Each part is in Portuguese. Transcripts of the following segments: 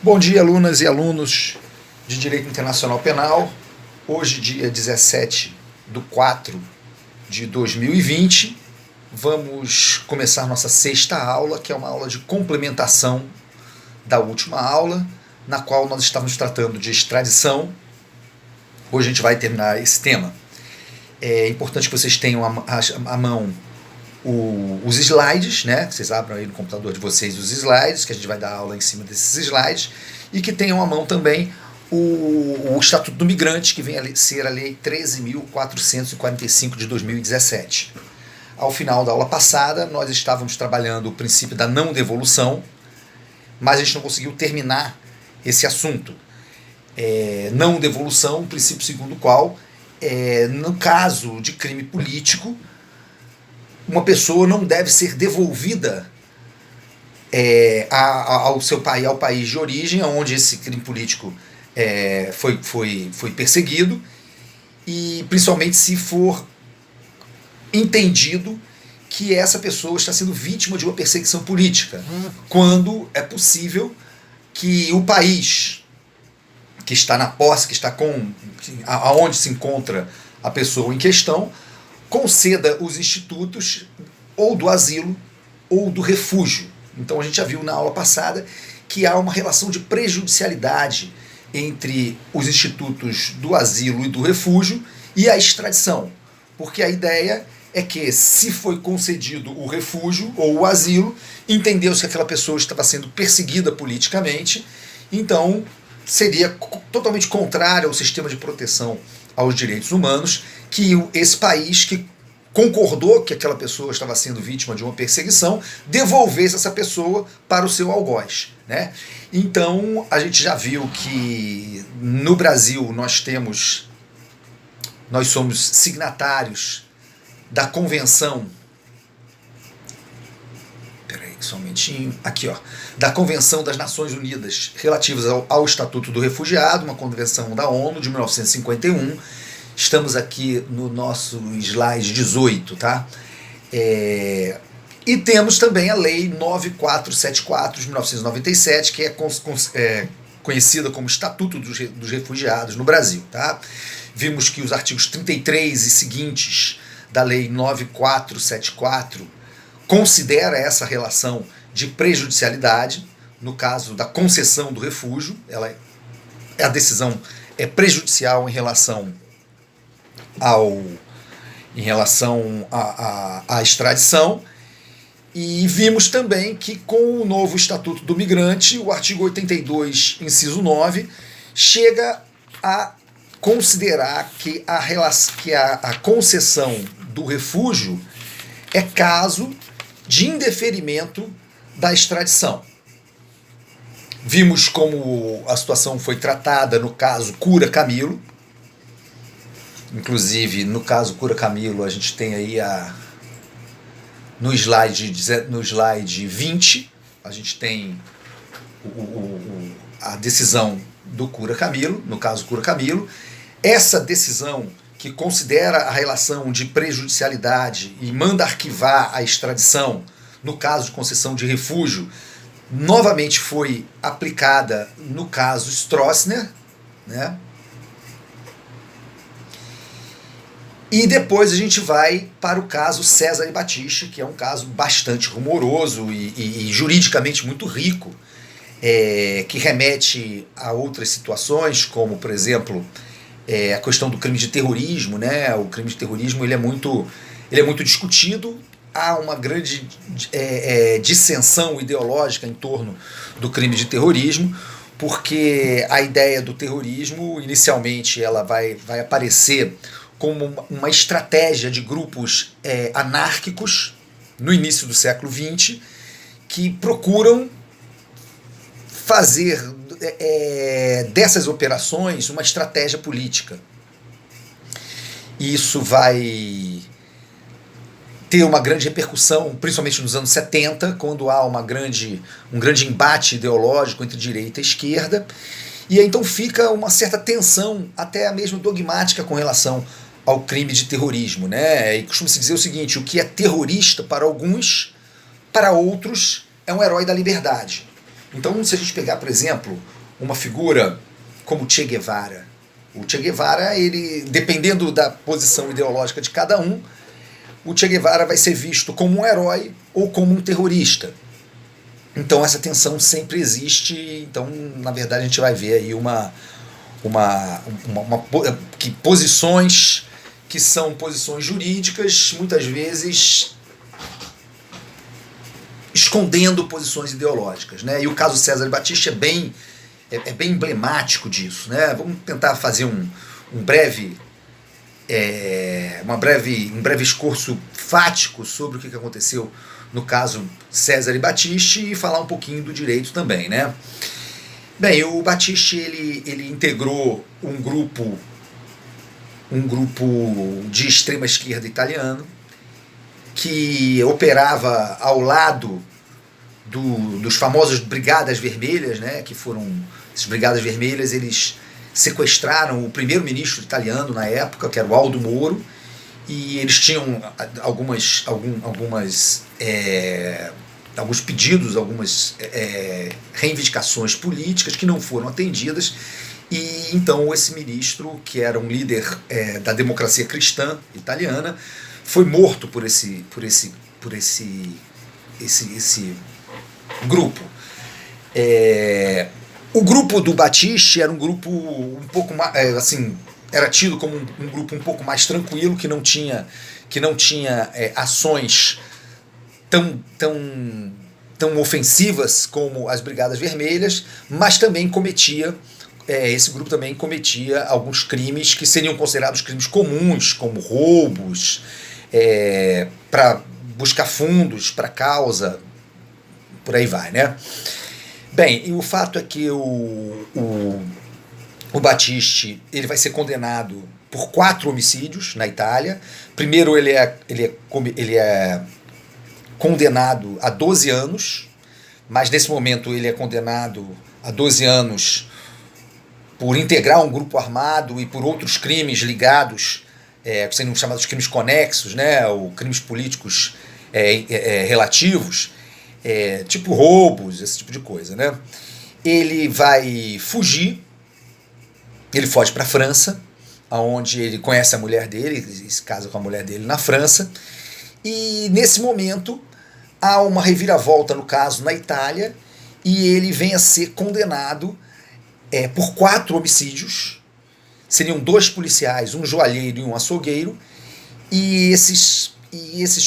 Bom dia, alunas e alunos de Direito Internacional Penal. Hoje, dia 17/4/2020, vamos começar nossa sexta aula, que é uma aula de complementação da última aula, na qual nós estávamos tratando de extradição. Hoje a gente vai terminar esse tema. É importante que vocês tenham à mão os slides, né? Que vocês abram aí no computador de vocês os slides, que a gente vai dar aula em cima desses slides, e que tenham à mão também o Estatuto do Migrante, que vem a ser a Lei 13.445 de 2017. Ao final da aula passada, nós estávamos trabalhando o princípio da não devolução, mas a gente não conseguiu terminar esse assunto. Não devolução, um princípio segundo o qual, no caso de crime político, uma pessoa não deve ser devolvida ao seu país, ao país de origem, onde esse crime político foi perseguido, e principalmente se for entendido que essa pessoa está sendo vítima de uma perseguição política, quando é possível que o país que está na posse, aonde se encontra a pessoa em questão, conceda os institutos ou do asilo ou do refúgio. Então a gente já viu na aula passada que há uma relação de prejudicialidade entre os institutos do asilo e do refúgio e a extradição, porque a ideia é que, se foi concedido o refúgio ou o asilo, entendeu-se que aquela pessoa estava sendo perseguida politicamente, então seria totalmente contrário ao sistema de proteção aos direitos humanos que esse país que concordou que aquela pessoa estava sendo vítima de uma perseguição devolvesse essa pessoa para o seu algoz, né? Então a gente já viu que no Brasil nós somos signatários da Convenção, só um momentinho, aqui ó, da Convenção das Nações Unidas relativas ao Estatuto do Refugiado, uma convenção da ONU de 1951. Estamos aqui no nosso slide 18, tá? E temos também a Lei 9474 de 1997, que é conhecida como Estatuto dos Refugiados no Brasil, tá? Vimos que os artigos 33 e seguintes da Lei 9474 considera essa relação de prejudicialidade no caso da concessão do refúgio. A decisão é prejudicial em relação à extradição. E vimos também que, com o novo Estatuto do Migrante, o artigo 82, inciso 9, chega a considerar que a concessão do refúgio é caso de indeferimento da extradição. Vimos como a situação foi tratada no caso Cura Camilo. Inclusive, no caso Cura Camilo, a gente tem aí no slide 20, a gente tem a decisão do Cura Camilo, no caso Cura Camilo. Essa decisão, que considera a relação de prejudicialidade e manda arquivar a extradição no caso de concessão de refúgio, novamente foi aplicada no caso Stroessner, né? E depois a gente vai para o caso Cesare Battisti, que é um caso bastante rumoroso e juridicamente muito rico, que remete a outras situações, como, por exemplo, a questão do crime de terrorismo, né? O crime de terrorismo ele é muito discutido. Há uma grande dissensão ideológica em torno do crime de terrorismo, porque a ideia do terrorismo, inicialmente, ela vai aparecer como uma estratégia de grupos anárquicos no início do século XX, que procuram fazer dessas operações uma estratégia política. Isso vai ter uma grande repercussão, principalmente nos anos 70, quando há um grande embate ideológico entre direita e esquerda, e aí então fica uma certa tensão, até mesmo dogmática, com relação ao crime de terrorismo, né? E costuma-se dizer o seguinte: o que é terrorista para alguns, para outros é um herói da liberdade. Então, se a gente pegar, por exemplo, uma figura como Che Guevara, o Che Guevara, ele, dependendo da posição ideológica de cada um, o Che Guevara vai ser visto como um herói ou como um terrorista. Então essa tensão sempre existe, então na verdade a gente vai ver aí que posições que são posições jurídicas, muitas vezes escondendo posições ideológicas, né? E o caso César Battisti é bem emblemático disso, né? Vamos tentar fazer um breve discurso fático sobre o que aconteceu no caso César e Battisti e falar um pouquinho do direito também, né? Bem, o Battisti ele integrou um grupo de extrema esquerda italiano que operava ao lado dos famosos Brigadas Vermelhas, né? Que foram esses Brigadas Vermelhas, eles sequestraram o primeiro-ministro italiano na época, que era o Aldo Moro, e eles tinham alguns pedidos, algumas reivindicações políticas que não foram atendidas, e então esse ministro, que era um líder da democracia cristã italiana, foi morto por esse grupo. O grupo do Battisti era um grupo um pouco mais, era tido como um grupo um pouco mais tranquilo, que não tinha ações tão ofensivas como as Brigadas Vermelhas, mas também esse grupo também cometia alguns crimes que seriam considerados crimes comuns, como roubos, para buscar fundos para a causa, por aí vai, né? Bem, e o fato é que o Battisti ele vai ser condenado por 4 homicídios na Itália. Primeiro ele é condenado a 12 anos, mas nesse momento ele é condenado a 12 anos por integrar um grupo armado e por outros crimes ligados, que seriam chamados crimes conexos, né, ou crimes políticos relativos, tipo roubos, esse tipo de coisa, né? Ele vai fugir, ele foge para a França, onde ele conhece a mulher dele, se casa com a mulher dele na França, e nesse momento há uma reviravolta no caso na Itália, e ele vem a ser condenado por 4 homicídios. Seriam 2 policiais, um joalheiro e um açougueiro, e esses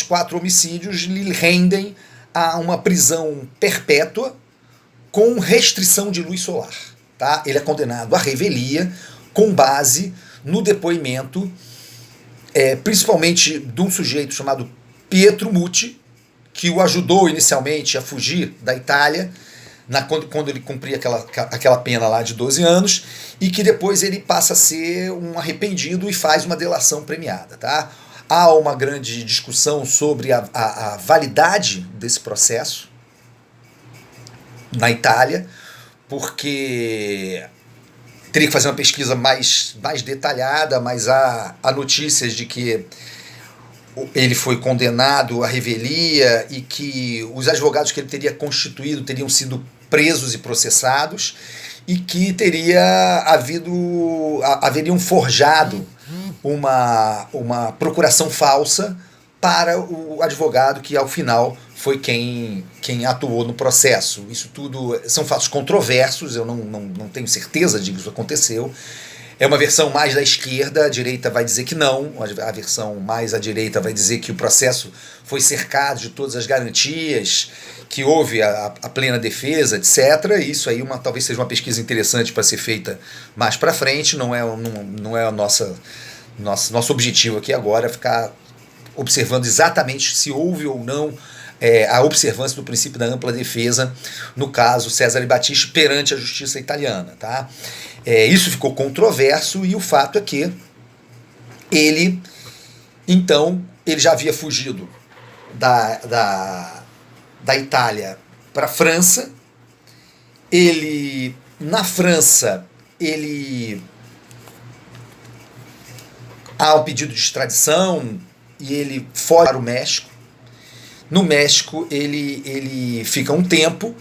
4 homicídios lhe rendem a uma prisão perpétua com restrição de luz solar. Tá? Ele é condenado à revelia com base no depoimento, principalmente de um sujeito chamado Pietro Muti, que o ajudou inicialmente a fugir da Itália, quando ele cumpria aquela pena lá de 12 anos, e que depois ele passa a ser um arrependido e faz uma delação premiada. Tá? Há uma grande discussão sobre a validade desse processo na Itália, porque teria que fazer uma pesquisa mais detalhada, mas há notícias de que ele foi condenado à revelia e que os advogados que ele teria constituído teriam sido presos e processados, e que haveriam forjado uma procuração falsa para o advogado que ao final foi quem atuou no processo. Isso tudo são fatos controversos, eu não tenho certeza de que isso aconteceu. É uma versão mais da esquerda, a direita vai dizer que não, a versão mais à direita vai dizer que o processo foi cercado de todas as garantias, que houve a plena defesa, etc. Isso aí talvez seja uma pesquisa interessante para ser feita mais para frente, não é o nosso objetivo aqui agora ficar observando exatamente se houve ou não a observância do princípio da ampla defesa no caso César e Battisti perante a justiça italiana. Tá? Isso ficou controverso, e o fato é que ele já havia fugido da Itália para a França. Na França, há um pedido de extradição e ele foge para o México. No México, ele fica um tempo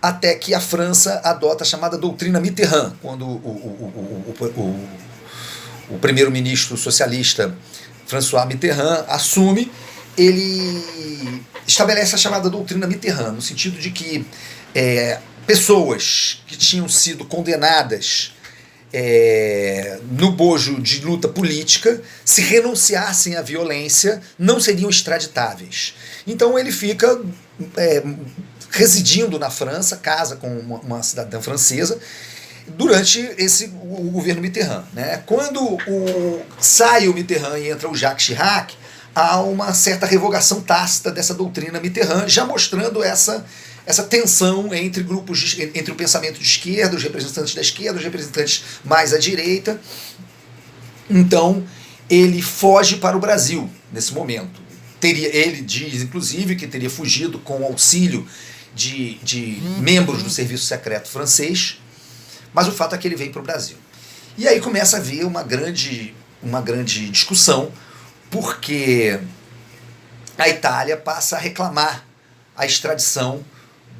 até que a França adota a chamada doutrina Mitterrand, quando o primeiro-ministro socialista François Mitterrand assume, ele estabelece a chamada doutrina Mitterrand, no sentido de que pessoas que tinham sido condenadas no bojo de luta política, se renunciassem à violência, não seriam extraditáveis. Então ele fica residindo na França, casa com uma cidadã francesa, durante o governo Mitterrand. Né? Quando sai o Mitterrand e entra o Jacques Chirac, há uma certa revogação tácita dessa doutrina Mitterrand, já mostrando essa tensão entre grupos, entre o pensamento de esquerda, os representantes da esquerda, os representantes mais à direita. Então, ele foge para o Brasil nesse momento. Ele diz, inclusive, que teria fugido com o auxílio de membros do serviço secreto francês, mas o fato é que ele vem para o Brasil. E aí começa a haver uma grande discussão, porque a Itália passa a reclamar a extradição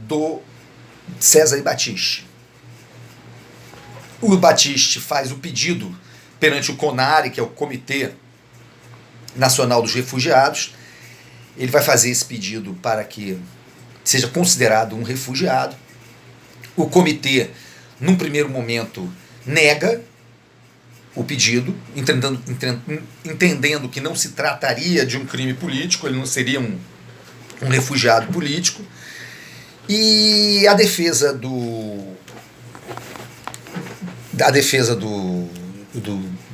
do Cesare Battisti. O Battisti faz o pedido perante o CONARE, que é o Comitê Nacional dos Refugiados. Ele vai fazer esse pedido para que seja considerado um refugiado. O comitê, num primeiro momento, nega o pedido, entendendo que não se trataria de um crime político, ele não seria um refugiado político. E a defesa do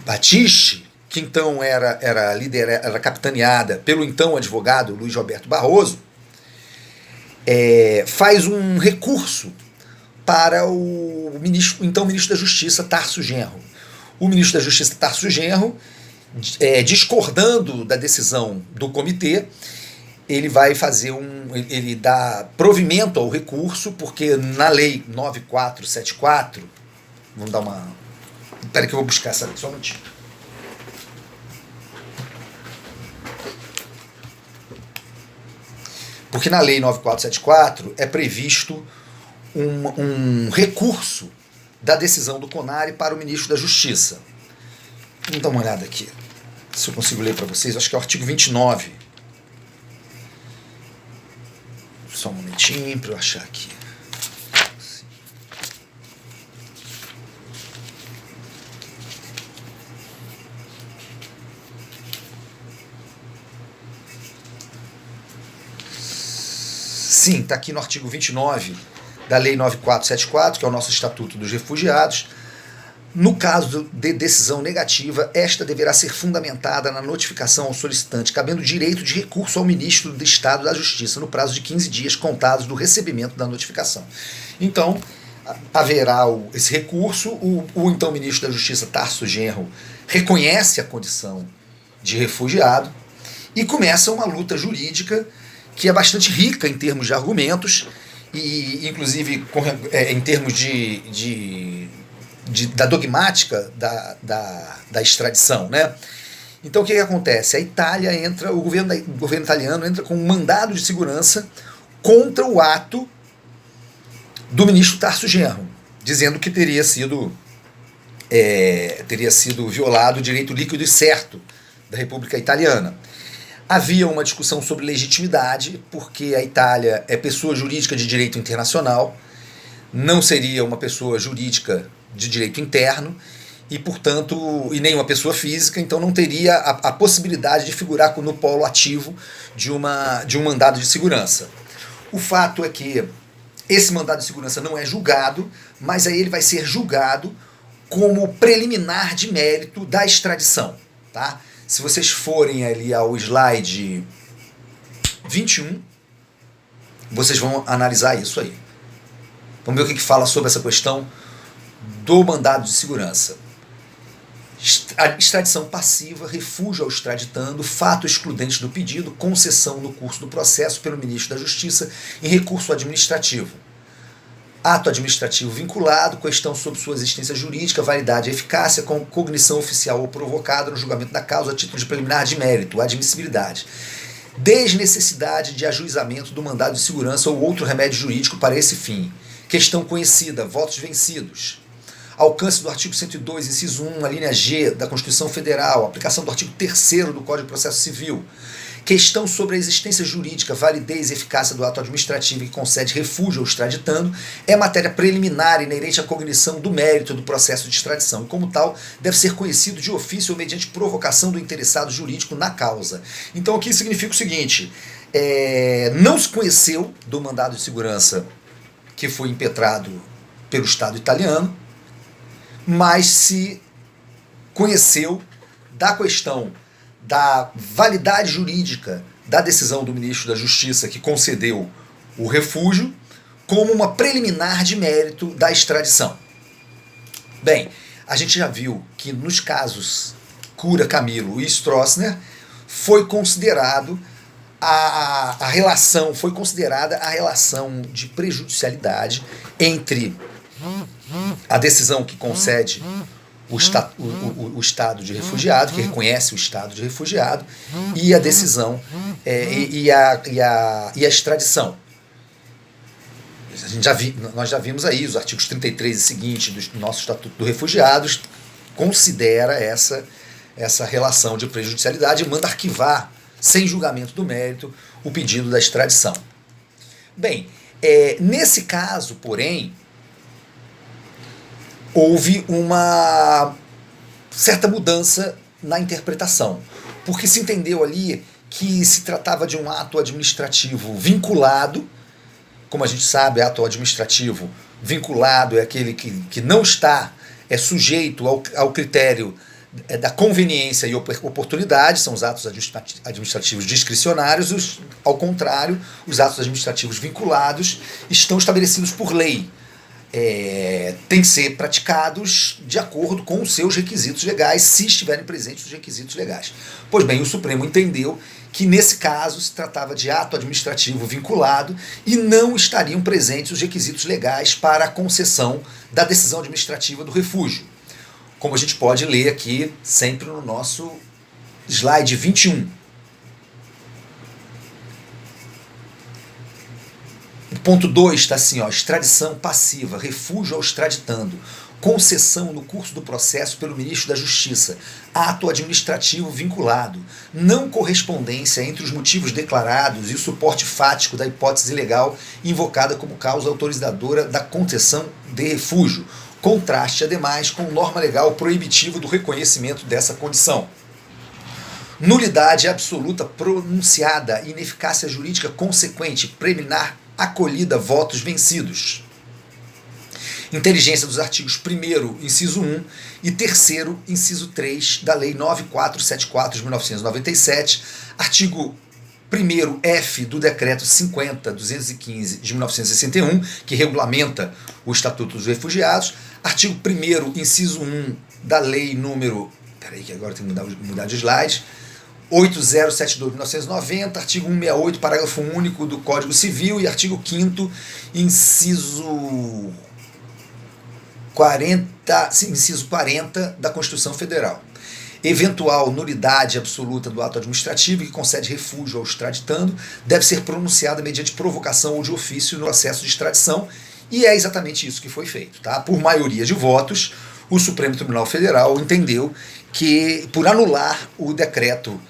Battisti, que então era capitaneada pelo então advogado Luiz Roberto Barroso, faz um recurso para o então ministro da Justiça, Tarso Genro. O ministro da Justiça, Tarso Genro, discordando da decisão do comitê, ele vai fazer ele dá provimento ao recurso, porque na lei 9474, vamos dar uma... Espera que eu vou buscar essa só um minutinho. Porque na lei 9474 é previsto um recurso da decisão do CONARE para o ministro da Justiça. Vamos dar uma olhada aqui, se eu consigo ler para vocês. Acho que é o artigo 29. Só um momentinho para eu achar aqui. Sim, está aqui no artigo 29 da Lei 9474, que é o nosso Estatuto dos Refugiados. No caso de decisão negativa, esta deverá ser fundamentada na notificação ao solicitante, cabendo direito de recurso ao ministro do Estado da Justiça, no prazo de 15 dias contados do recebimento da notificação. Então, haverá esse recurso, o então ministro da Justiça, Tarso Genro, reconhece a condição de refugiado e começa uma luta jurídica que é bastante rica em termos de argumentos, e inclusive em termos da dogmática da extradição, né? Então o que acontece? A Itália o governo italiano entra com um mandado de segurança contra o ato do ministro Tarso Genro, dizendo que teria sido violado o direito líquido e certo da República Italiana. Havia uma discussão sobre legitimidade, porque a Itália é pessoa jurídica de direito internacional, não seria uma pessoa jurídica de direito interno, e, portanto, e nem uma pessoa física, então não teria a possibilidade de figurar no polo ativo de um mandado de segurança. O fato é que esse mandado de segurança não é julgado, mas aí ele vai ser julgado como preliminar de mérito da extradição, tá? Se vocês forem ali ao slide 21, vocês vão analisar isso aí. Vamos ver o que fala sobre essa questão do mandado de segurança. A extradição passiva, refúgio ao extraditando, fato excludente do pedido, concessão no curso do processo pelo ministro da Justiça em recurso administrativo. Ato administrativo vinculado, questão sobre sua existência jurídica, validade e eficácia, com cognição oficial ou provocada no julgamento da causa a título de preliminar de mérito, admissibilidade. Desnecessidade de ajuizamento do mandado de segurança ou outro remédio jurídico para esse fim. Questão conhecida, votos vencidos. Alcance do artigo 102, inciso 1, a linha G da Constituição Federal, aplicação do artigo 3º do Código de Processo Civil. Questão sobre a existência jurídica, validez e eficácia do ato administrativo que concede refúgio ao extraditando é matéria preliminar inerente à cognição do mérito do processo de extradição e, como tal, deve ser conhecido de ofício ou mediante provocação do interessado jurídico na causa. Então aqui significa o seguinte, não se conheceu do mandado de segurança que foi impetrado pelo Estado italiano, mas se conheceu da questão da validade jurídica da decisão do ministro da Justiça que concedeu o refúgio como uma preliminar de mérito da extradição. Bem, a gente já viu que nos casos Cura Camilo e Stroessner foi considerada a relação de prejudicialidade entre a decisão que concede o estado de refugiado, que reconhece o estado de refugiado, e a decisão e a extradição. Nós já vimos aí os artigos 33 e seguinte do nosso Estatuto do Refugiado considera essa relação de prejudicialidade e manda arquivar, sem julgamento do mérito, o pedido da extradição. Bem, nesse caso, porém, houve uma certa mudança na interpretação, porque se entendeu ali que se tratava de um ato administrativo vinculado. Como a gente sabe, ato administrativo vinculado é aquele que não está sujeito ao critério da conveniência e oportunidade, são os atos administrativos discricionários. Ao contrário, os atos administrativos vinculados estão estabelecidos por lei. Tem que ser praticados de acordo com os seus requisitos legais, se estiverem presentes os requisitos legais. Pois bem, o Supremo entendeu que nesse caso se tratava de ato administrativo vinculado e não estariam presentes os requisitos legais para a concessão da decisão administrativa do refúgio. Como a gente pode ler aqui sempre no nosso slide 21. Ponto 2 está assim, extradição passiva, refúgio ao extraditando, concessão no curso do processo pelo ministro da Justiça, ato administrativo vinculado, não correspondência entre os motivos declarados e o suporte fático da hipótese legal invocada como causa autorizadora da concessão de refúgio, contraste, ademais, com norma legal proibitiva do reconhecimento dessa condição. Nulidade absoluta pronunciada, ineficácia jurídica consequente, preliminar acolhida, votos vencidos. Inteligência dos artigos 1º, inciso 1 e 3º, inciso 3 da Lei 9474 de 1997, artigo 1º F do Decreto 50.215 de 1961, que regulamenta o Estatuto dos Refugiados, artigo 1º, inciso 1 da Lei número... Peraí que agora tem que mudar de slide... 8072 de 1990, artigo 168, parágrafo único do Código Civil e artigo 5º, inciso 40 da Constituição Federal. Eventual nulidade absoluta do ato administrativo que concede refúgio ao extraditando deve ser pronunciada mediante provocação ou de ofício no processo de extradição, e é exatamente isso que foi feito. Tá? Por maioria de votos, o Supremo Tribunal Federal entendeu que, por anular o decreto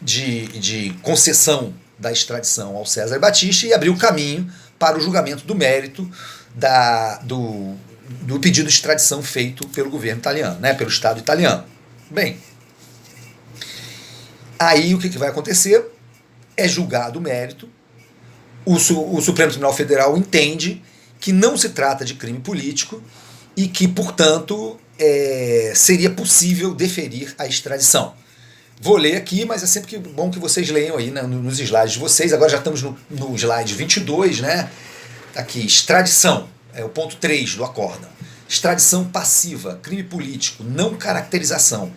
de concessão da extradição ao César Battisti, e abriu caminho para o julgamento do mérito do pedido de extradição feito pelo governo italiano, pelo Estado italiano. Bem, aí o que vai acontecer? É julgado o mérito, o Supremo Tribunal Federal entende que não se trata de crime político e que, portanto, seria possível deferir a extradição. Vou ler aqui, mas é sempre bom que vocês leiam aí nos slides de vocês. Agora já estamos no slide 22, Aqui, extradição, é o ponto 3 do acórdão. Extradição passiva, crime político, não caracterização.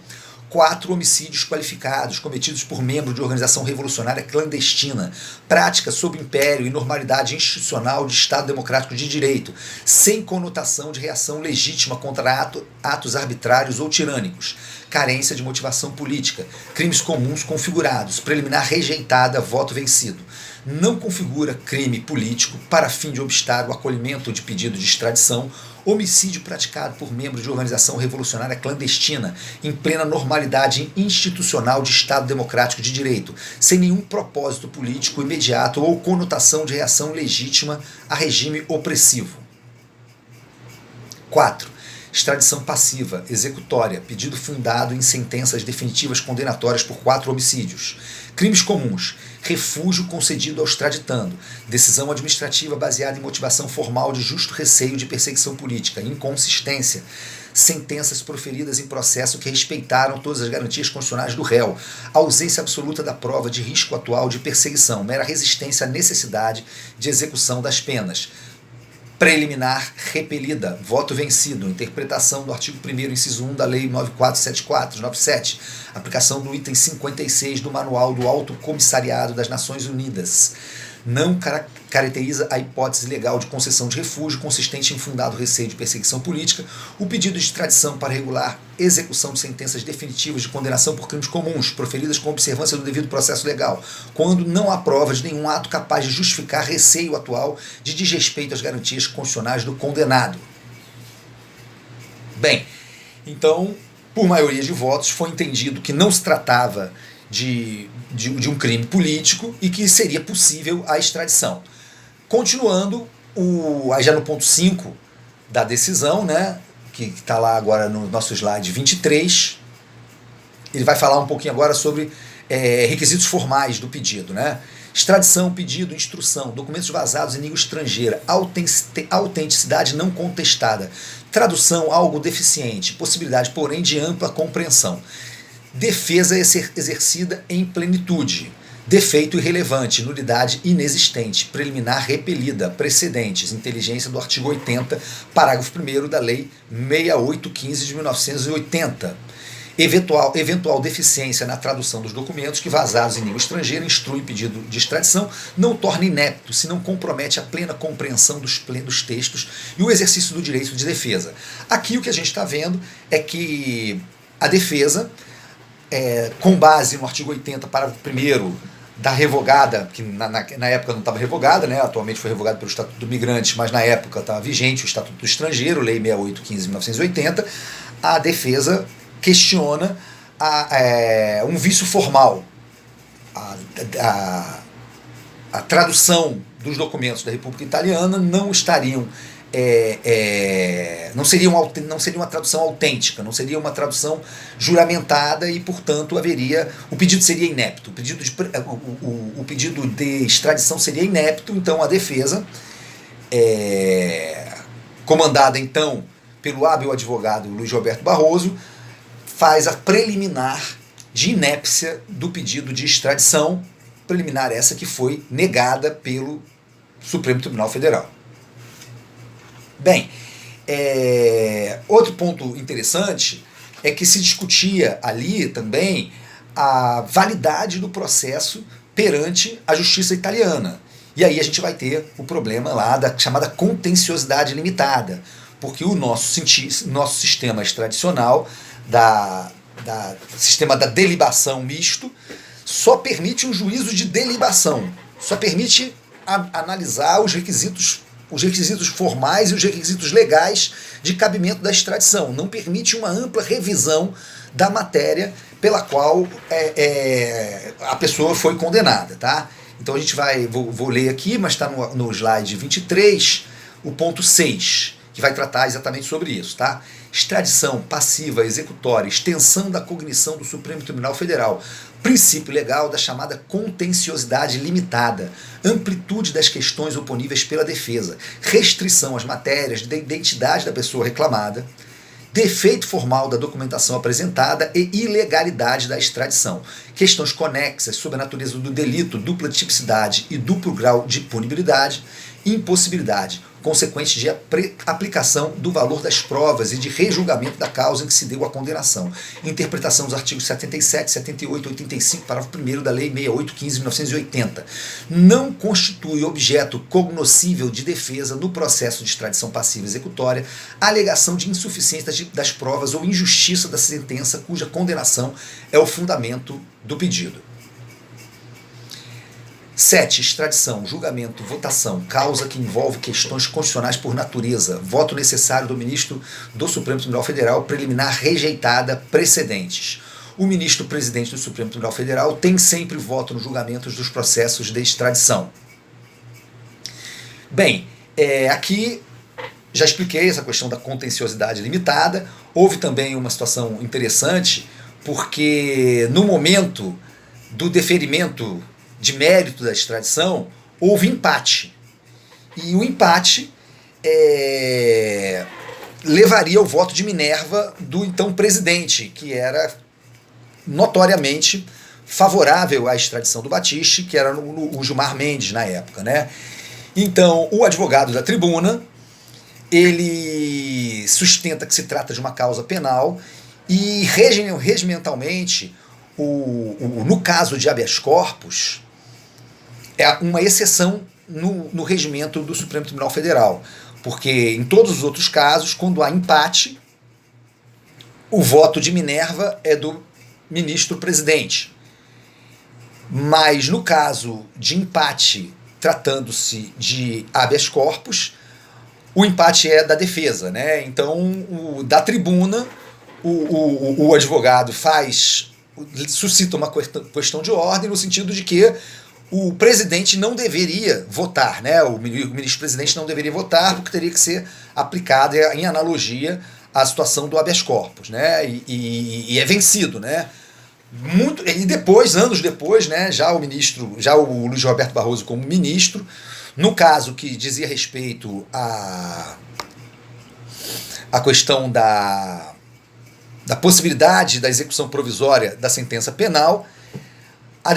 4 homicídios qualificados cometidos por membro de organização revolucionária clandestina, prática sob império e normalidade institucional de Estado Democrático de Direito, sem conotação de reação legítima contra atos arbitrários ou tirânicos, carência de motivação política, crimes comuns configurados, preliminar rejeitada, voto vencido. não configura crime político para fim de obstar o acolhimento de pedido de extradição, homicídio praticado por membro de organização revolucionária clandestina, em plena normalidade institucional de Estado democrático de direito, sem nenhum propósito político imediato ou conotação de reação legítima a regime opressivo. 4. Extradição passiva, executória, pedido fundado em sentenças definitivas condenatórias por 4 homicídios. Crimes comuns, refúgio concedido ao extraditando, decisão administrativa baseada em motivação formal de justo receio de perseguição política, inconsistência, sentenças proferidas em processo que respeitaram todas as garantias constitucionais do réu, ausência absoluta da prova de risco atual de perseguição, mera resistência à necessidade de execução das penas. Preliminar repelida, voto vencido, interpretação do artigo 1º, inciso 1 da Lei 9474/97, aplicação do item 56 do Manual do Alto Comissariado das Nações Unidas. Não caracteriza a hipótese legal de concessão de refúgio consistente em fundado receio de perseguição política, o pedido de extradição para regular execução de sentenças definitivas de condenação por crimes comuns, proferidas com observância do devido processo legal, quando não há prova de nenhum ato capaz de justificar receio atual de desrespeito às garantias constitucionais do condenado. Bem, então, por maioria de votos, foi entendido que não se tratava de um crime político e que seria possível a extradição. Continuando, aí já no ponto 5 da decisão, né, que está lá agora no nosso slide 23, ele vai falar um pouquinho agora sobre requisitos formais do pedido, né? Extradição, pedido, instrução, documentos vazados em língua estrangeira, autenticidade não contestada, tradução algo deficiente, possibilidade, porém, de ampla compreensão. Defesa exercida em plenitude, defeito irrelevante, nulidade inexistente, preliminar repelida, precedentes, inteligência do artigo 80, parágrafo 1º da Lei 6815 de 1980. Eventual deficiência na tradução dos documentos que vazados em língua estrangeira instrui pedido de extradição, não torna inepto, se não compromete a plena compreensão dos textos e o exercício do direito de defesa. Aqui o que a gente está vendo é que a defesa, com base no artigo 80, parágrafo 1º da revogada, que na época não estava revogada, né? Atualmente foi revogada pelo Estatuto do Migrante, mas na época estava vigente o Estatuto do Estrangeiro, Lei 6815 de 1980, a defesa questiona um vício formal. A tradução dos documentos da República Italiana não estariam não seria uma tradução autêntica, não seria uma tradução juramentada e, portanto, o pedido seria inepto, o pedido de extradição seria inepto. Então a defesa, comandada então pelo hábil advogado Luiz Roberto Barroso, faz a preliminar de inépcia do pedido de extradição, preliminar essa que foi negada pelo Supremo Tribunal Federal. Bem, outro ponto interessante é que se discutia ali também a validade do processo perante a justiça italiana. E aí a gente vai ter o problema lá da chamada contenciosidade limitada, porque o nosso sistema extradicional, sistema da delibação misto, só permite um juízo de delibação, só permite analisar os requisitos formais e os requisitos legais de cabimento da extradição. Não permite uma ampla revisão da matéria pela qual a pessoa foi condenada, tá? Então a gente vou ler aqui, mas está no slide 23, o ponto 6, que vai tratar exatamente sobre isso, tá? Extradição passiva, executória, extensão da cognição do Supremo Tribunal Federal, princípio legal da chamada contenciosidade limitada, amplitude das questões oponíveis pela defesa, restrição às matérias da identidade da pessoa reclamada, defeito formal da documentação apresentada e ilegalidade da extradição, questões conexas sobre a natureza do delito, dupla tipicidade e duplo grau de punibilidade, impossibilidade consequente de aplicação do valor das provas e de rejulgamento da causa em que se deu a condenação. Interpretação dos artigos 77, 78 e 85, parágrafo 1º da Lei 6815 de 1980. Não constitui objeto cognoscível de defesa no processo de extradição passiva executória a alegação de insuficiência das provas ou injustiça da sentença cuja condenação é o fundamento do pedido. 7. Extradição, julgamento, votação, causa que envolve questões constitucionais por natureza, voto necessário do ministro do Supremo Tribunal Federal, preliminar rejeitada, precedentes. O ministro presidente do Supremo Tribunal Federal tem sempre voto nos julgamentos dos processos de extradição. Bem, aqui já expliquei essa questão da contenciosidade limitada. Houve também uma situação interessante, porque no momento do deferimento de mérito da extradição, houve empate. E o empate levaria ao voto de Minerva do então presidente, que era notoriamente favorável à extradição do Batiste, que era o Gilmar Mendes na época, né? Então, o advogado da tribuna, ele sustenta que se trata de uma causa penal e regimentalmente, no caso de habeas corpus, é uma exceção no regimento do Supremo Tribunal Federal, porque em todos os outros casos, quando há empate, o voto de Minerva é do ministro presidente. Mas no caso de empate, tratando-se de habeas corpus, o empate é da defesa, né? Então, da tribuna, o advogado suscita uma questão de ordem no sentido de que o presidente não deveria votar, né? O ministro-presidente não deveria votar, porque teria que ser aplicada em analogia à situação do habeas corpus, né? E é vencido, né? E depois, anos depois, né, já o Luiz Roberto Barroso como ministro, no caso que dizia respeito à questão da possibilidade da execução provisória da sentença penal, a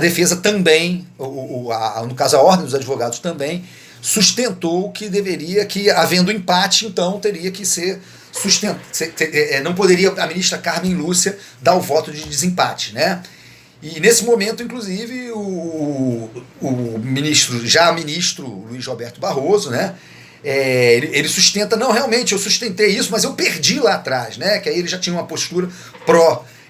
defesa também, no caso a Ordem dos Advogados também, sustentou que havendo empate, então teria que ser não poderia a ministra Carmen Lúcia dar o voto de desempate, né? E nesse momento, inclusive, o ministro Luiz Roberto Barroso, né? Ele sustenta, não, realmente, eu sustentei isso, mas eu perdi lá atrás, né? Que aí ele já tinha uma postura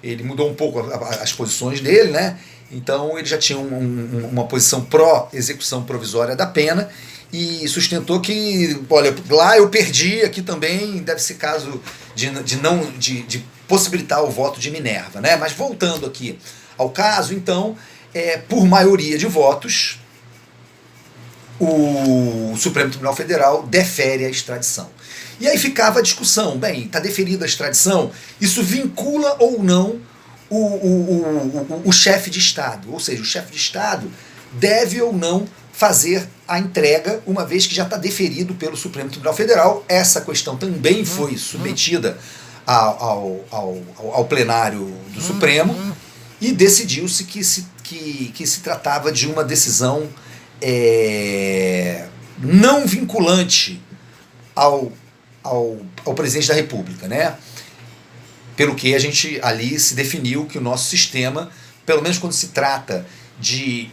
ele mudou um pouco as posições dele, né? Então ele já tinha uma posição pró-execução provisória da pena e sustentou que, olha, lá eu perdi, aqui também deve ser caso de possibilitar o voto de Minerva, né? Mas voltando aqui ao caso, então, por maioria de votos, o Supremo Tribunal Federal defere a extradição. E aí ficava a discussão, bem, está deferida a extradição, isso vincula ou não o chefe de Estado, ou seja, o chefe de Estado deve ou não fazer a entrega, uma vez que já está deferido pelo Supremo Tribunal Federal. Essa questão também foi submetida ao plenário do Supremo e decidiu-se que se tratava de uma decisão não vinculante ao presidente da República, né? Pelo que a gente ali se definiu que o nosso sistema, pelo menos quando se trata de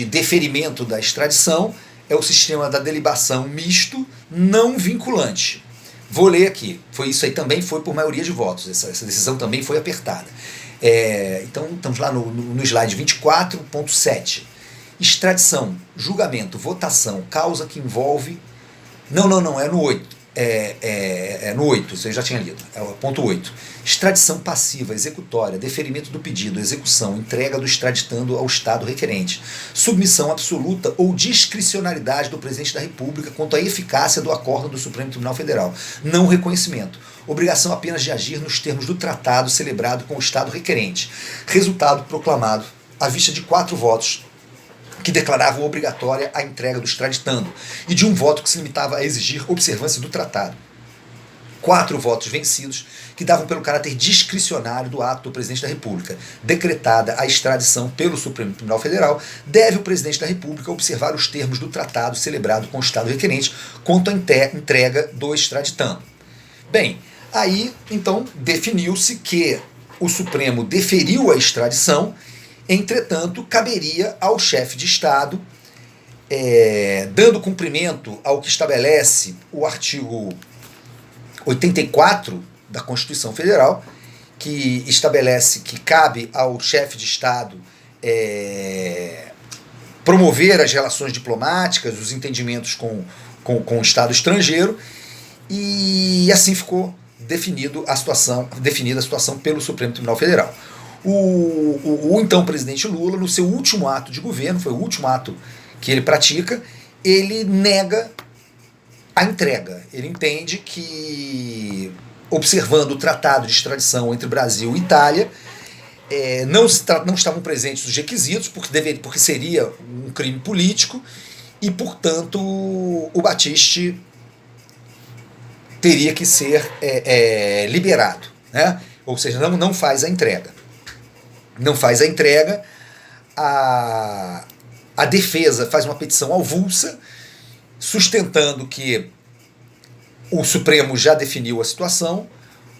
deferimento da extradição, é o sistema da delibação misto não vinculante. Vou ler aqui. Isso aí também foi por maioria de votos. Essa decisão também foi apertada. Então, estamos lá no slide 24.7. Extradição, julgamento, votação, causa que envolve... Não, é no 8. No 8, isso eu já tinha lido. É o ponto 8. Extradição passiva, executória, deferimento do pedido, execução, entrega do extraditando ao Estado requerente, submissão absoluta ou discricionalidade do presidente da República quanto à eficácia do acórdão do Supremo Tribunal Federal, não reconhecimento, obrigação apenas de agir nos termos do tratado celebrado com o Estado requerente, resultado proclamado à vista de 4 votos que declaravam obrigatória a entrega do extraditando, e de um voto que se limitava a exigir observância do tratado. 4 votos vencidos, que davam pelo caráter discricionário do ato do presidente da República. Decretada a extradição pelo Supremo Tribunal Federal, deve o presidente da República observar os termos do tratado celebrado com o Estado requerente quanto à entrega do extraditando. Bem, aí, então, definiu-se que o Supremo deferiu a extradição. Entretanto, caberia ao chefe de Estado, dando cumprimento ao que estabelece o artigo 84 da Constituição Federal, que estabelece que cabe ao chefe de Estado promover as relações diplomáticas, os entendimentos com o Estado estrangeiro, e assim ficou definida a situação pelo Supremo Tribunal Federal. O então presidente Lula, no seu último ato de governo, foi o último ato que ele pratica, ele nega a entrega. Ele entende que, observando o tratado de extradição entre Brasil e Itália, não estavam presentes os requisitos, porque seria um crime político, e, portanto, o Battisti teria que ser liberado, né? Ou seja, não faz a entrega. Não faz a entrega, a defesa faz uma petição avulsa, sustentando que o Supremo já definiu a situação,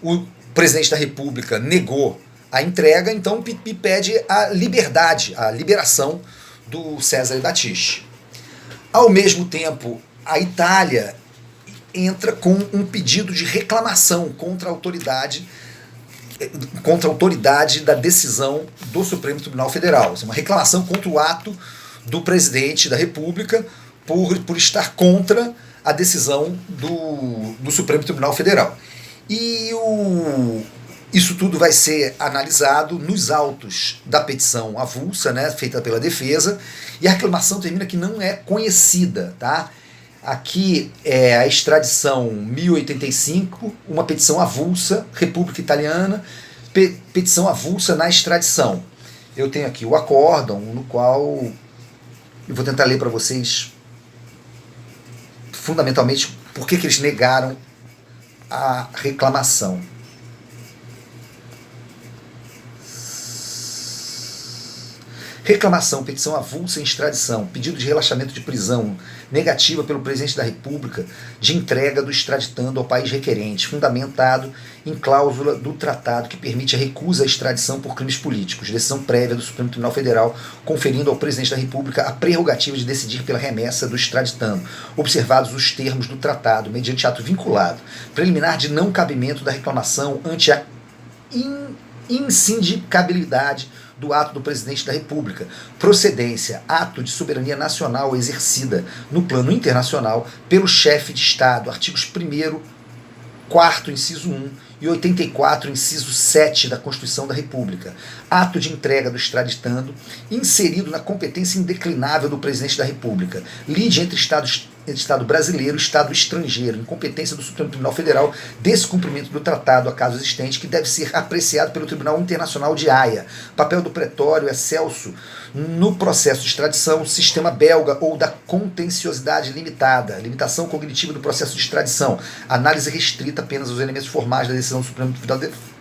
o presidente da República negou a entrega, então pede a liberação do Cesare Battisti. Ao mesmo tempo, a Itália entra com um pedido de reclamação contra a autoridade da decisão do Supremo Tribunal Federal. Uma reclamação contra o ato do presidente da República por estar contra a decisão do Supremo Tribunal Federal. E isso tudo vai ser analisado nos autos da petição avulsa, né, feita pela defesa, e a reclamação termina que não é conhecida, tá? Aqui é a extradição 1085, uma petição avulsa, República Italiana, petição avulsa na extradição. Eu tenho aqui o acórdão, no qual eu vou tentar ler para vocês fundamentalmente por que eles negaram a reclamação. Reclamação, petição avulsa em extradição, pedido de relaxamento de prisão negativa pelo presidente da República de entrega do extraditando ao país requerente, fundamentado em cláusula do tratado que permite a recusa à extradição por crimes políticos, decisão prévia do Supremo Tribunal Federal, conferindo ao presidente da República a prerrogativa de decidir pela remessa do extraditando, observados os termos do tratado, mediante ato vinculado, preliminar de não cabimento da reclamação ante a insindicabilidade do ato do presidente da República, procedência, ato de soberania nacional exercida no plano internacional pelo chefe de Estado, artigos 1º, 4º, inciso 1 e 84, inciso 7 da Constituição da República, ato de entrega do extraditando, inserido na competência indeclinável do presidente da República, lide entre Estado brasileiro e Estado estrangeiro, incompetência do Supremo Tribunal Federal, descumprimento do tratado a caso existente, que deve ser apreciado pelo Tribunal Internacional de Haia, papel do pretório excelso no processo de extradição, sistema belga ou da contenciosidade limitada, limitação cognitiva do processo de extradição, análise restrita apenas aos elementos formais da decisão do Supremo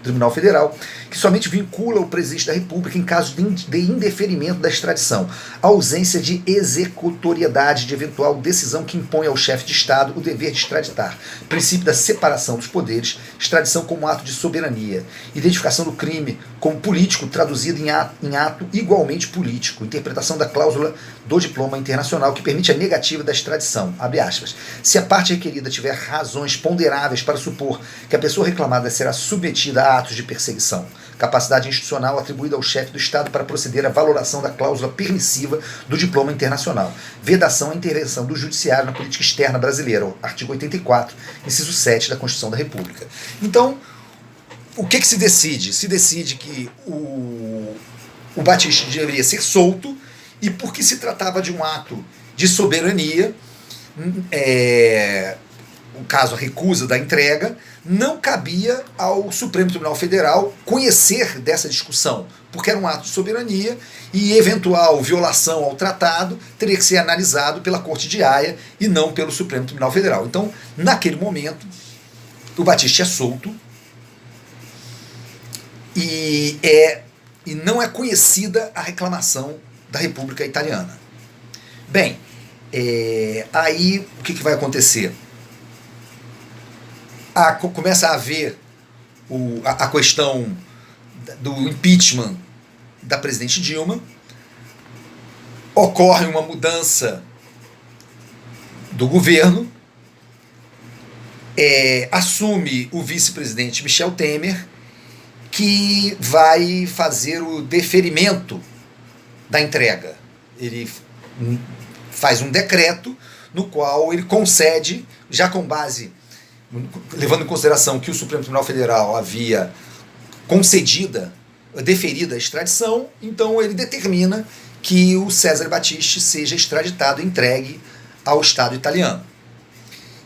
Tribunal Federal, que somente vincula o presidente da República em caso de indeferimento da extradição, a ausência de executoriedade de eventual decisão que impõe ao chefe de Estado o dever de extraditar, princípio da separação dos poderes, extradição como ato de soberania, identificação do crime como político traduzido em ato igualmente político, interpretação da cláusula do diploma internacional que permite a negativa da extradição, abre aspas. Se a parte requerida tiver razões ponderáveis para supor que a pessoa reclamada será submetida a atos de perseguição, capacidade institucional atribuída ao chefe do Estado para proceder à valoração da cláusula permissiva do diploma internacional, vedação à intervenção do judiciário na política externa brasileira, artigo 84, inciso 7 da Constituição da República. Então, o que se decide? Se decide que o Battisti deveria ser solto, e porque se tratava de um ato de soberania, o caso a recusa da entrega, não cabia ao Supremo Tribunal Federal conhecer dessa discussão, porque era um ato de soberania e eventual violação ao tratado teria que ser analisado pela Corte de Haia e não pelo Supremo Tribunal Federal. Então, naquele momento, o Battisti é solto e não é conhecida a reclamação da República Italiana. Bem, aí o que vai acontecer? Começa a haver a questão do impeachment da presidente Dilma, ocorre uma mudança do governo, assume o vice-presidente Michel Temer, que vai fazer o deferimento da entrega. Ele faz um decreto no qual ele concede, já com base, levando em consideração que o Supremo Tribunal Federal havia deferida a extradição, então ele determina que o Cesare Battisti seja extraditado e entregue ao Estado italiano.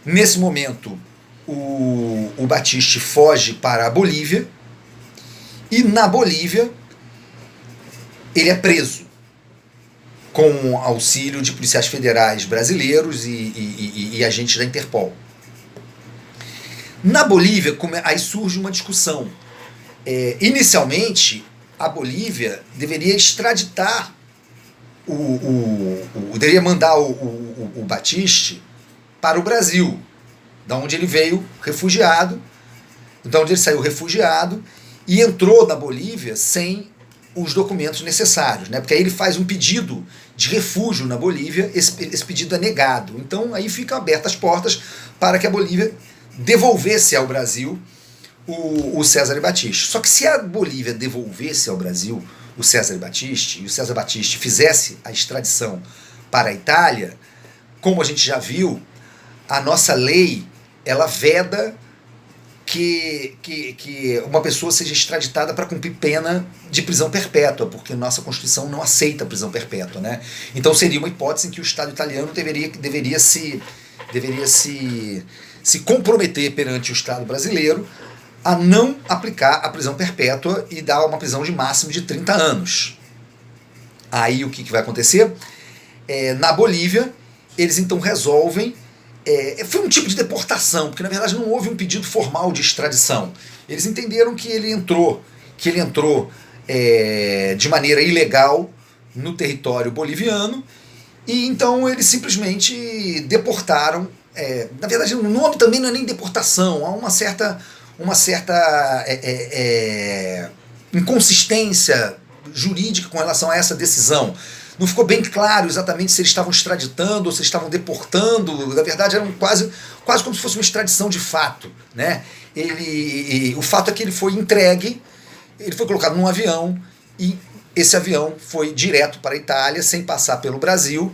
Nesse momento, o Battisti foge para a Bolívia, e na Bolívia ele é preso com auxílio de policiais federais brasileiros e agentes da Interpol. Na Bolívia, aí surge uma discussão. Inicialmente, a Bolívia deveria extraditar, deveria mandar o Battisti para o Brasil, da onde ele veio refugiado, da onde ele saiu refugiado e entrou na Bolívia sem os documentos necessários, né? Porque aí ele faz um pedido de refúgio na Bolívia, esse pedido é negado. Então aí ficam abertas as portas para que a Bolívia devolvesse ao Brasil o Cesare Battisti. Só que se a Bolívia devolvesse ao Brasil o Cesare Battisti e o Cesare Battisti fizesse a extradição para a Itália, como a gente já viu, a nossa lei ela veda que uma pessoa seja extraditada para cumprir pena de prisão perpétua, porque nossa Constituição não aceita prisão perpétua, né? Então seria uma hipótese em que o Estado italiano deveria se comprometer perante o Estado brasileiro a não aplicar a prisão perpétua e dar uma prisão de máximo de 30 anos. Aí o que vai acontecer? Na Bolívia, eles então resolvem. Foi um tipo de deportação, porque na verdade não houve um pedido formal de extradição. Eles entenderam que ele entrou de maneira ilegal no território boliviano, e então eles simplesmente deportaram. Na verdade, o nome também não é nem deportação, há uma certa inconsistência jurídica com relação a essa decisão. Não ficou bem claro exatamente se eles estavam extraditando ou se eles estavam deportando. Na verdade, era quase como se fosse uma extradição de fato, né? O fato é que ele foi entregue, ele foi colocado num avião e esse avião foi direto para a Itália, sem passar pelo Brasil.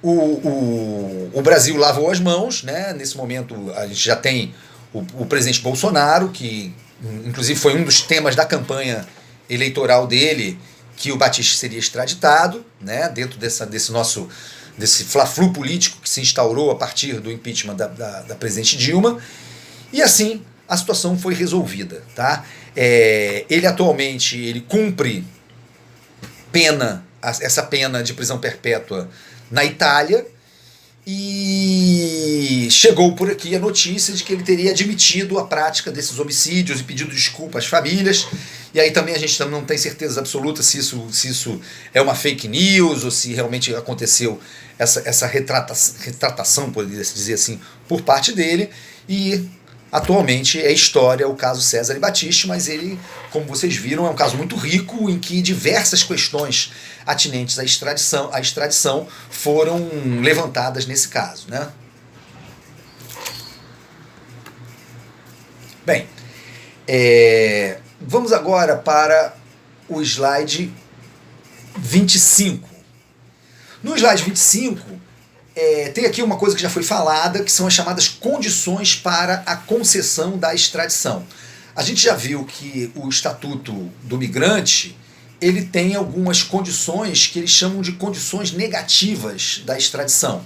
O Brasil lavou as mãos, né? Nesse momento a gente já tem o presidente Bolsonaro, que inclusive foi um dos temas da campanha eleitoral dele, que o Battisti seria extraditado, né, dentro desse fla-flu político que se instaurou a partir do impeachment da presidente Dilma, e assim a situação foi resolvida. Tá? Ele atualmente cumpre essa pena de prisão perpétua na Itália, e chegou por aqui a notícia de que ele teria admitido a prática desses homicídios e pedido desculpa às famílias. E aí também a gente não tem certeza absoluta se isso é uma fake news ou se realmente aconteceu essa retratação, poderia se dizer assim, por parte dele. E atualmente é história o caso Cesare Battisti, mas ele, como vocês viram, é um caso muito rico em que diversas questões atinentes à extradição foram levantadas nesse caso, né? Bem, vamos agora para o slide 25. No slide 25, tem aqui uma coisa que já foi falada, que são as chamadas condições para a concessão da extradição. A gente já viu que o Estatuto do Migrante ele tem algumas condições que eles chamam de condições negativas da extradição,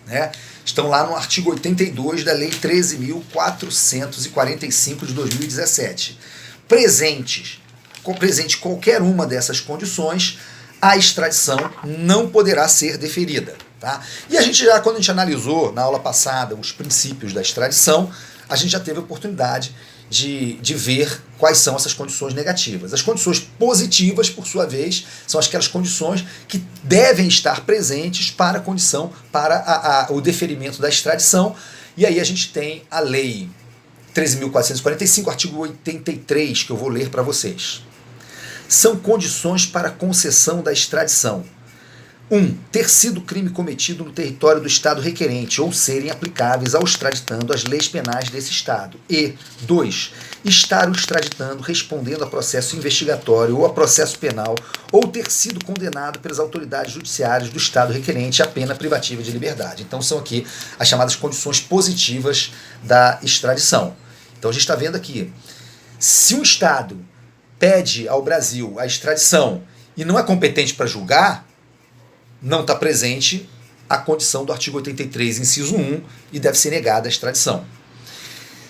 né? Estão lá no artigo 82 da Lei 13.445 de 2017. Presente qualquer uma dessas condições, a extradição não poderá ser deferida. Tá? E quando a gente analisou na aula passada os princípios da extradição, a gente já teve a oportunidade de ver quais são essas condições negativas. As condições positivas, por sua vez, são aquelas condições que devem estar presentes para a condição, para o deferimento da extradição. E aí a gente tem a Lei 13.445, artigo 83, que eu vou ler para vocês. São condições para a concessão da extradição. Ter sido crime cometido no território do Estado requerente ou serem aplicáveis ao extraditando as leis penais desse Estado. E 2. Estar o extraditando respondendo a processo investigatório ou a processo penal ou ter sido condenado pelas autoridades judiciárias do Estado requerente a pena privativa de liberdade. Então são aqui as chamadas condições positivas da extradição. Então a gente está vendo aqui, se um Estado pede ao Brasil a extradição e não é competente para julgar, não está presente a condição do artigo 83, inciso 1, e deve ser negada a extradição.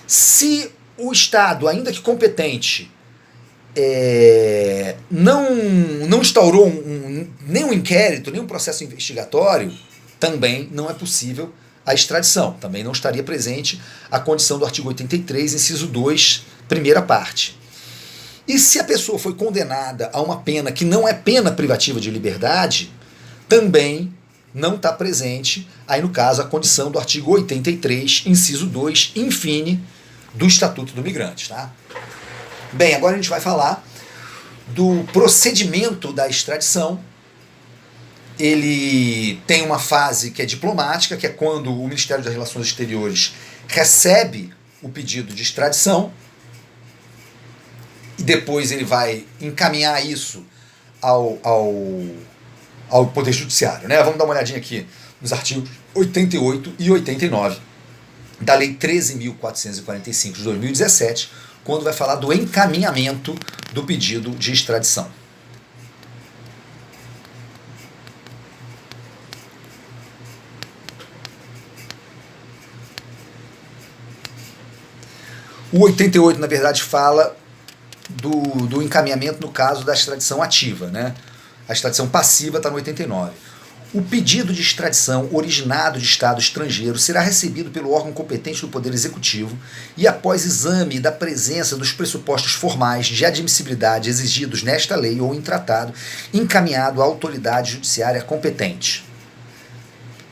Se o Estado, ainda que competente, não instaurou nem um inquérito, nem um processo investigatório, também não é possível a extradição. Também não estaria presente a condição do artigo 83, inciso 2, primeira parte. E se a pessoa foi condenada a uma pena que não é pena privativa de liberdade, também não está presente, aí no caso, a condição do artigo 83, inciso 2, infine, do Estatuto do Migrante. Tá? Bem, agora a gente vai falar do procedimento da extradição. Ele tem uma fase que é diplomática, que é quando o Ministério das Relações Exteriores recebe o pedido de extradição, e depois ele vai encaminhar isso ao Poder Judiciário. Né? Vamos dar uma olhadinha aqui nos artigos 88 e 89 da Lei 13.445 de 2017, quando vai falar do encaminhamento do pedido de extradição. O 88, na verdade, fala do encaminhamento no caso da extradição ativa, né? A extradição passiva está no 89. O pedido de extradição originado de Estado estrangeiro será recebido pelo órgão competente do Poder Executivo e, após exame da presença dos pressupostos formais de admissibilidade exigidos nesta lei ou em tratado, encaminhado à autoridade judiciária competente.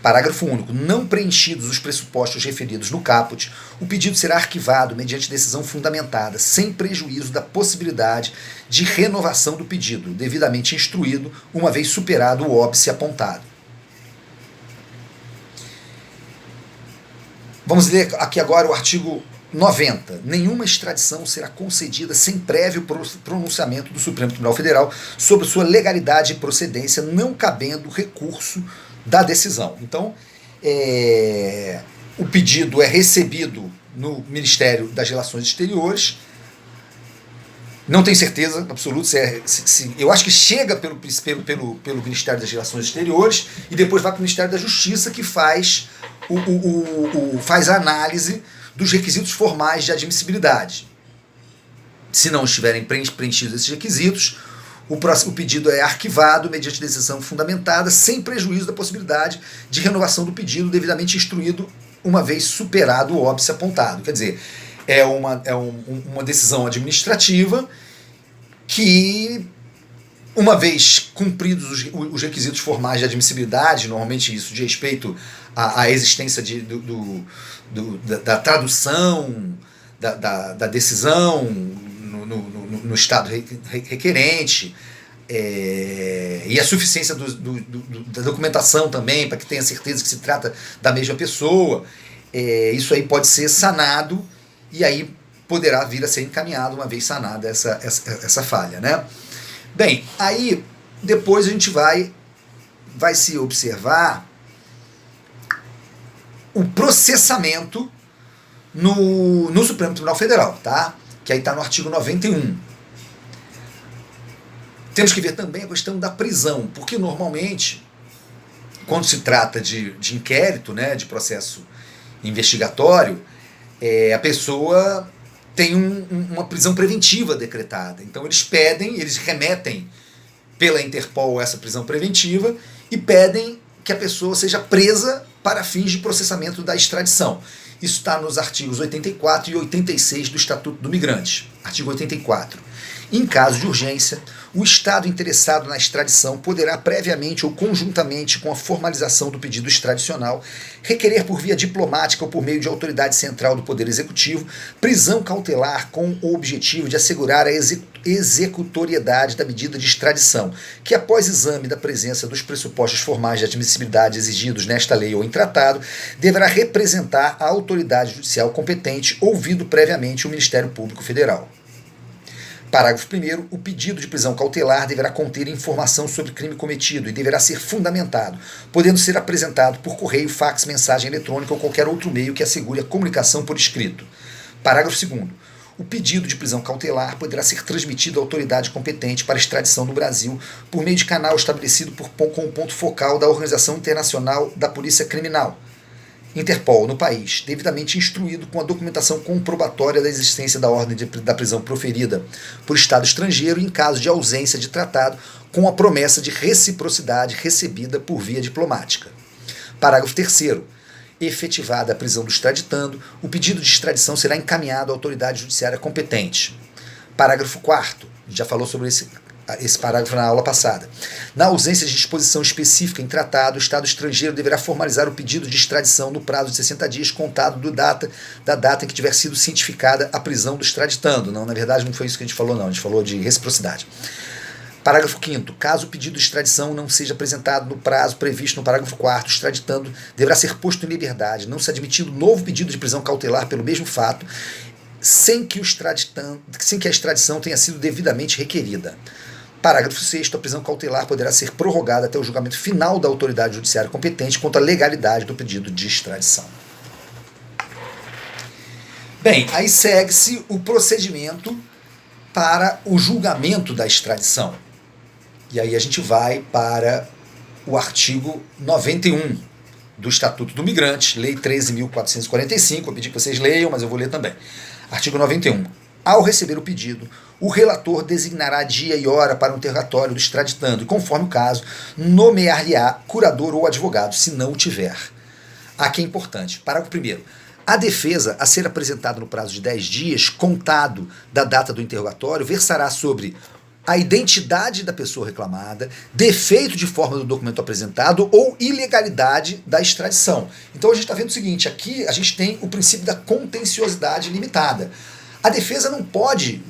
Parágrafo único. Não preenchidos os pressupostos referidos no caput, o pedido será arquivado mediante decisão fundamentada, sem prejuízo da possibilidade de renovação do pedido, devidamente instruído, uma vez superado o óbice apontado. Vamos ler aqui agora o artigo 90. Nenhuma extradição será concedida sem prévio pronunciamento do Supremo Tribunal Federal sobre sua legalidade e procedência, não cabendo recurso da decisão. Então, o pedido é recebido no Ministério das Relações Exteriores. Não tenho certeza absoluta se eu acho que chega pelo Ministério das Relações Exteriores e depois vai para o Ministério da Justiça, que faz faz a análise dos requisitos formais de admissibilidade. Se não estiverem preenchidos esses requisitos, o pedido é arquivado mediante decisão fundamentada, sem prejuízo da possibilidade de renovação do pedido, devidamente instruído, uma vez superado o óbice apontado. Quer dizer, é uma decisão administrativa que, uma vez cumpridos os requisitos formais de admissibilidade, normalmente isso de respeito à existência da tradução da decisão no Estado requerente, e a suficiência da documentação também, para que tenha certeza que se trata da mesma pessoa, isso aí pode ser sanado e aí poderá vir a ser encaminhado uma vez sanada essa falha. Né? Bem, aí depois a gente vai se observar o processamento no Supremo Tribunal Federal, tá? Que aí está no artigo 91. Temos que ver também a questão da prisão, porque normalmente, quando se trata de inquérito, né, de processo investigatório, a pessoa tem uma prisão preventiva decretada. Então eles remetem pela Interpol essa prisão preventiva e pedem que a pessoa seja presa para fins de processamento da extradição. Isso está nos artigos 84 e 86 do Estatuto do Migrante. Artigo 84. Em caso de urgência, o Estado interessado na extradição poderá, previamente ou conjuntamente com a formalização do pedido extradicional, requerer por via diplomática ou por meio de autoridade central do Poder Executivo prisão cautelar com o objetivo de assegurar a executoriedade da medida de extradição, que após exame da presença dos pressupostos formais de admissibilidade exigidos nesta lei ou em tratado, deverá representar a autoridade judicial competente, ouvido previamente o Ministério Público Federal. Parágrafo 1º. O pedido de prisão cautelar deverá conter informação sobre crime cometido e deverá ser fundamentado, podendo ser apresentado por correio, fax, mensagem eletrônica ou qualquer outro meio que assegure a comunicação por escrito. Parágrafo 2º. O pedido de prisão cautelar poderá ser transmitido à autoridade competente para extradição no Brasil por meio de canal estabelecido com o ponto focal da Organização Internacional da Polícia Criminal, Interpol, no país, devidamente instruído com a documentação comprobatória da existência da ordem da prisão proferida por Estado estrangeiro em caso de ausência de tratado, com a promessa de reciprocidade recebida por via diplomática. Parágrafo 3º. Efetivada a prisão do extraditando, o pedido de extradição será encaminhado à autoridade judiciária competente. Parágrafo 4º. Já falou sobre esse parágrafo na aula passada. Na ausência de disposição específica em tratado, o Estado estrangeiro deverá formalizar o pedido de extradição no prazo de 60 dias contado da data em que tiver sido cientificada a prisão do extraditando. Não, na verdade não foi isso que a gente falou, não. A gente falou de reciprocidade. Parágrafo 5º. Caso o pedido de extradição não seja apresentado no prazo previsto no parágrafo 4º, o extraditando deverá ser posto em liberdade, não se admitindo novo pedido de prisão cautelar pelo mesmo fato, sem que a extradição tenha sido devidamente requerida. Parágrafo 6º. A prisão cautelar poderá ser prorrogada até o julgamento final da autoridade judiciária competente quanto à legalidade do pedido de extradição. Bem, aí segue-se o procedimento para o julgamento da extradição. E aí a gente vai para o artigo 91 do Estatuto do Migrante, Lei 13.445. Eu pedi que vocês leiam, mas eu vou ler também. Artigo 91. Ao receber o pedido, o relator designará dia e hora para o interrogatório do extraditando e, conforme o caso, nomear-lhe-á curador ou advogado, se não o tiver. Aqui é importante. Parágrafo 1º. A defesa, a ser apresentada no prazo de 10 dias, contado da data do interrogatório, versará sobre a identidade da pessoa reclamada, defeito de forma do documento apresentado ou ilegalidade da extradição. Então a gente está vendo o seguinte, aqui a gente tem o princípio da contenciosidade limitada. A defesa não pode,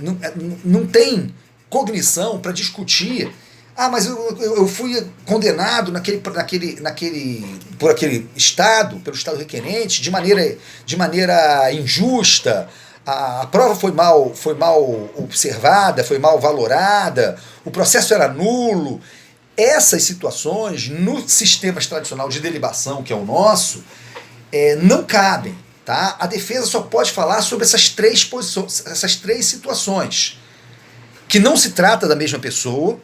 não tem cognição para discutir. Ah, mas eu fui condenado por aquele Estado, pelo Estado requerente, de maneira injusta. A prova foi mal observada, foi mal valorada, o processo era nulo. Essas situações, no sistema tradicional de delibação, que é o nosso, não cabem. Tá? A defesa só pode falar sobre essas três situações. Que não se trata da mesma pessoa,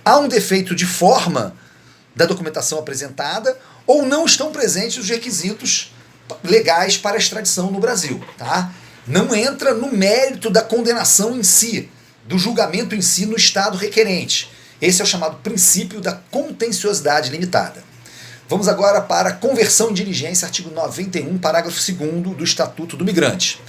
há um defeito de forma da documentação apresentada, ou não estão presentes os requisitos legais para a extradição no Brasil. Tá? Não entra no mérito da condenação em si, do julgamento em si no Estado requerente. Esse é o chamado princípio da contenciosidade limitada. Vamos agora para a conversão em diligência, artigo 91, parágrafo 2º do Estatuto do Migrante.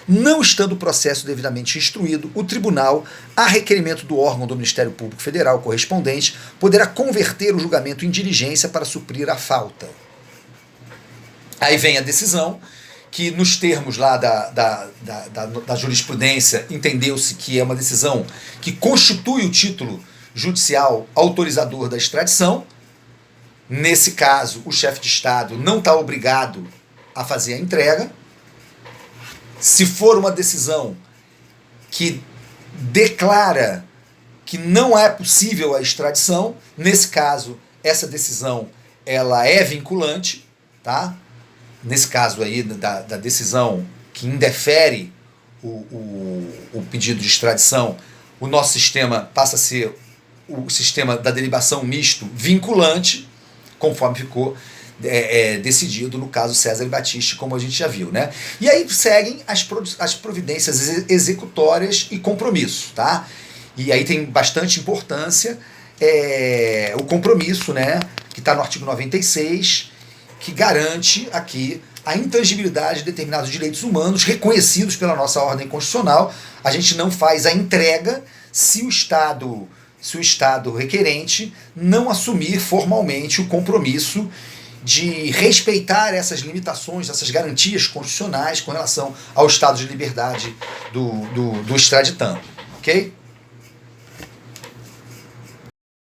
Não estando o processo devidamente instruído, o tribunal, a requerimento do órgão do Ministério Público Federal correspondente, poderá converter o julgamento em diligência para suprir a falta. Aí vem a decisão, que nos termos lá da jurisprudência entendeu-se que é uma decisão que constitui o título judicial autorizador da extradição. Nesse caso, o chefe de Estado não está obrigado a fazer a entrega. Se for uma decisão que declara que não é possível a extradição, nesse caso, essa decisão ela é vinculante, tá? Nesse caso aí, da decisão que indefere o pedido de extradição, o nosso sistema passa a ser o sistema da delibação misto vinculante, conforme ficou decidido no caso César e Batiste, como a gente já viu, né? E aí seguem as providências executórias e compromisso, tá? E aí tem bastante importância o compromisso, né? Que está no artigo 96, que garante aqui a intangibilidade de determinados direitos humanos reconhecidos pela nossa ordem constitucional. A gente não faz a entrega se o Estado requerente não assumir formalmente o compromisso de respeitar essas limitações, essas garantias constitucionais com relação ao estado de liberdade do extraditando. Ok?